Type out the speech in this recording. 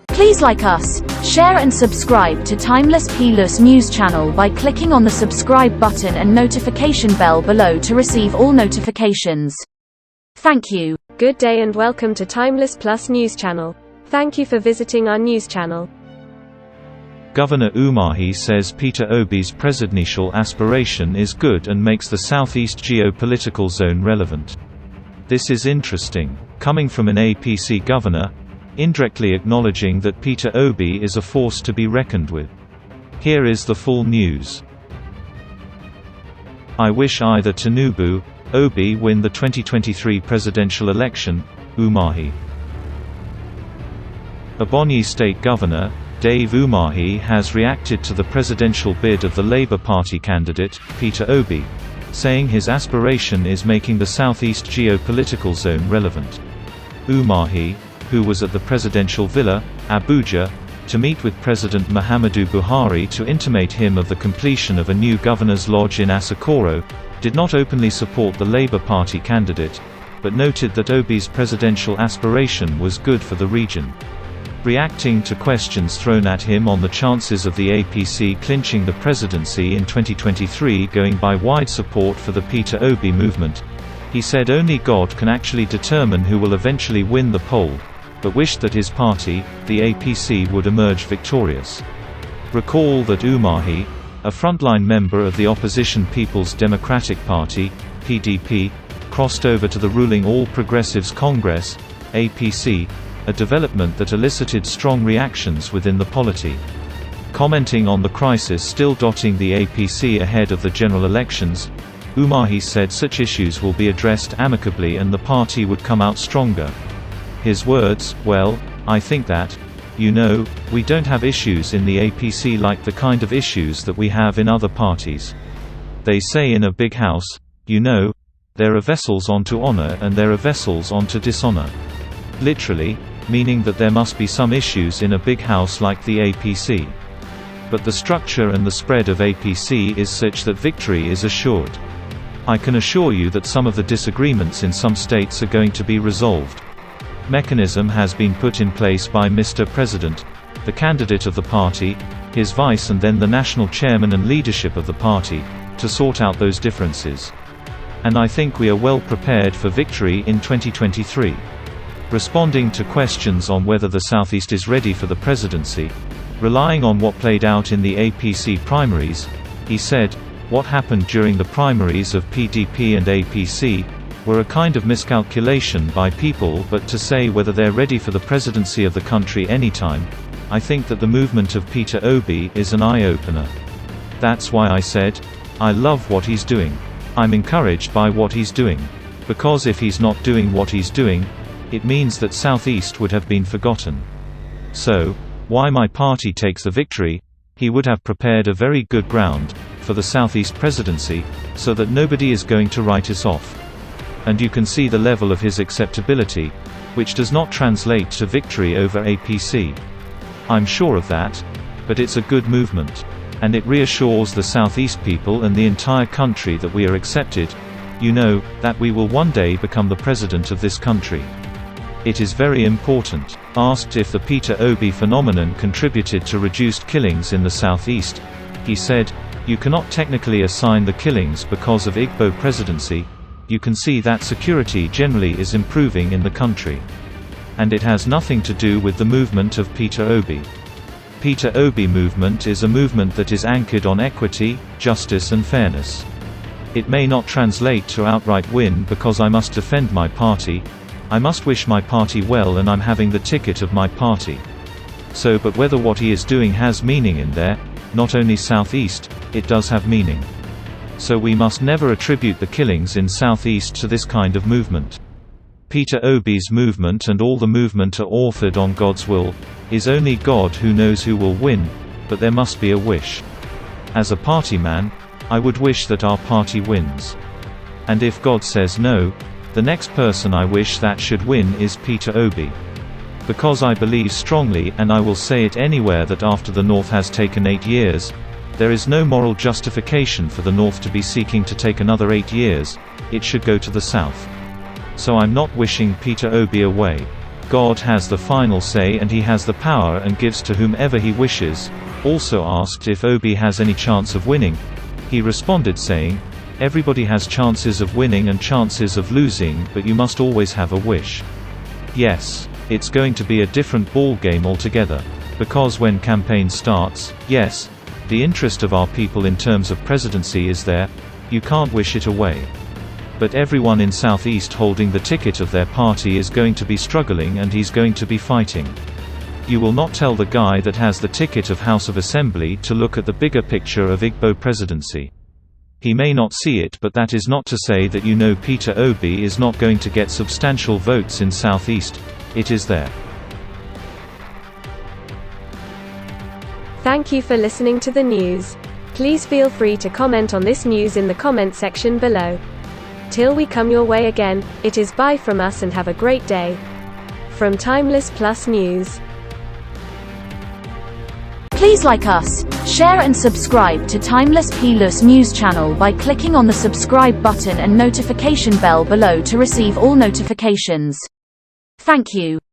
Please like us, share and subscribe to Timeless Plus News channel by clicking on the subscribe button and notification bell below to receive all notifications. Thank you. Good day and welcome to Timeless Plus News channel. Thank you for visiting our news channel. Governor Umahi says Peter Obi's presidential aspiration is good and makes the Southeast geopolitical zone relevant. This is interesting, coming from an APC governor, indirectly acknowledging that Peter Obi is a force to be reckoned with. Here is the full news. I wish either Tinubu, Obi win the 2023 presidential election, Umahi. Ebonyi State Governor, Dave Umahi has reacted to the presidential bid of the Labour Party candidate, Peter Obi, saying his aspiration is making the Southeast geopolitical zone relevant. Umahi, who was at the presidential villa, Abuja, to meet with President Muhammadu Buhari to intimate him of the completion of a new governor's lodge in Asokoro, did not openly support the Labour Party candidate, but noted that Obi's presidential aspiration was good for the region. Reacting to questions thrown at him on the chances of the APC clinching the presidency in 2023 going by wide support for the Peter Obi movement, he said only God can actually determine who will eventually win the poll, but wished that his party, the APC, would emerge victorious. Recall that Umahi, a frontline member of the opposition People's Democratic Party, PDP, crossed over to the ruling All Progressives Congress, APC, a development that elicited strong reactions within the polity. Commenting on the crisis still dotting the APC ahead of the general elections, Umahi said such issues will be addressed amicably and the party would come out stronger. His words, "Well, I think that, we don't have issues in the APC like the kind of issues that we have in other parties. They say in a big house, there are vessels onto honor and there are vessels onto dishonor." Literally, meaning that there must be some issues in a big house like the APC. But the structure and the spread of APC is such that victory is assured. I can assure you that some of the disagreements in some states are going to be resolved. Mechanism has been put in place by Mr. President, the candidate of the party, his vice and then the national chairman and leadership of the party, to sort out those differences. And I think we are well prepared for victory in 2023. Responding to questions on whether the Southeast is ready for the presidency, relying on what played out in the APC primaries, he said, "What happened during the primaries of PDP and APC were a kind of miscalculation by people, but to say whether they're ready for the presidency of the country anytime, I think that the movement of Peter Obi is an eye-opener. That's why I said, I love what he's doing. I'm encouraged by what he's doing. Because if he's not doing what he's doing, it means that Southeast would have been forgotten. So, why my party takes the victory, he would have prepared a very good ground for the Southeast presidency, so that nobody is going to write us off. And you can see the level of his acceptability, which does not translate to victory over APC. I'm sure of that, but it's a good movement. And it reassures the Southeast people and the entire country that we are accepted, that we will one day become the president of this country. It is very important." Asked if the Peter Obi phenomenon contributed to reduced killings in the Southeast, he said, "You cannot technically assign the killings because of Igbo presidency. You can see that security generally is improving in the country. And it has nothing to do with the movement of Peter Obi. Peter Obi movement is a movement that is anchored on equity, justice and fairness. It may not translate to outright win because I must defend my party. I must wish my party well and I'm having the ticket of my party. So but whether what he is doing has meaning in there, not only Southeast, it does have meaning. So we must never attribute the killings in Southeast to this kind of movement. Peter Obi's movement and all the movement are authored on God's will, is only God who knows who will win, but there must be a wish. As a party man, I would wish that our party wins. And if God says no, the next person I wish that should win is Peter Obi. Because I believe strongly, and I will say it anywhere, that after the North has taken 8 years, there is no moral justification for the North to be seeking to take another 8 years, it should go to the South. So I'm not wishing Peter Obi away. God has the final say and he has the power and gives to whomever he wishes. Also asked if Obi has any chance of winning. He responded saying, "Everybody has chances of winning and chances of losing, but you must always have a wish." Yes. It's going to be a different ball game altogether. Because when campaign starts, yes, the interest of our people in terms of presidency is there, you can't wish it away. But everyone in Southeast holding the ticket of their party is going to be struggling and he's going to be fighting. You will not tell the guy that has the ticket of House of Assembly to look at the bigger picture of Igbo presidency. He may not see it, but that is not to say that you know Peter Obi is not going to get substantial votes in Southeast. It is there. Thank you for listening to the news. Please feel free to comment on this news in the comment section below. Till we come your way again, it is bye from us and have a great day. From Timeless Plus News. Please like us, share and subscribe to Timeless Plus News channel by clicking on the subscribe button and notification bell below to receive all notifications. Thank you.